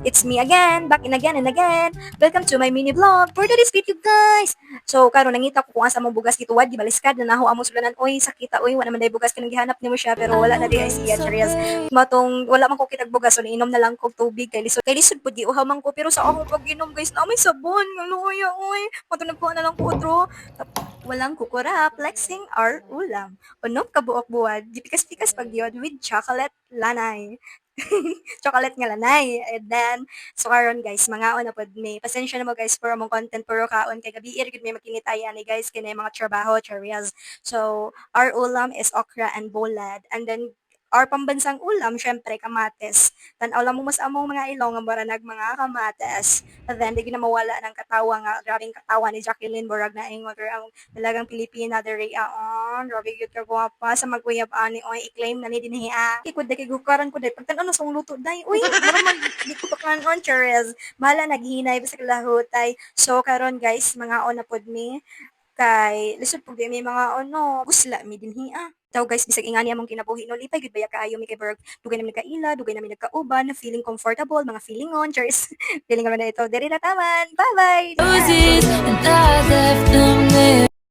It's me again, back in again and again. Welcome to my mini vlog for today's video, guys. So, karon nangita ko kung asa mong bugas gituwad, gibaliskad na naho amo sulanan. Oy, sakita oy, wala man day bugas kanang gihanap nimo siya pero wala na di ay siya, Charias. Matong wala man ko kitag bugas so inom na lang kog tubig kay lisod. Kay lisod pud giuhaw man ko pero sa akong pag-inom, guys, na may sabon. Ngaluya oy. Matong nagkuha na lang ko otro. Walang kukura, flexing our ulam. Unom kabuok buwad, gipikas-pikas pag yun with chocolate lanay. Chocolate nga lanay. And then, so karon guys, mga na pod may pasensya na mo guys for among content puro kaon kay gabi gid may makinitayan ni guys kay mga trabaho, charias. So, our ulam is okra and bolad. And then our pambansang ulam, syempre, kamates. Tanaw lang mo mas among mga ilong nga baranag mga kamates. And then, di na mawala ng katawa nga, grabing katawa ni Jacqueline Borag na ingon, ang talagang Pilipina, dere, grabe yun ka guwapa, sa magkuyab ani, oy, i-claim na ni dinhi, ikod na kigukaran ko, day, pagtan ano, sa luto, day, uy, naman, di ko pa kanon, Cherez, bahala, naghinay, basta kalahutay. So, karon guys, mga ona pod mi, kay lisod pug di may mga ano gusla mi dinhi Taw guys bisag ingani among kinabuhi no lipay gud baya kaayo mi kay Berg dugay namin nagkaila dugay namin nagkauban feeling comfortable mga feeling on cheers feeling naman na ito diri na taman bye bye Roses, and I left them there.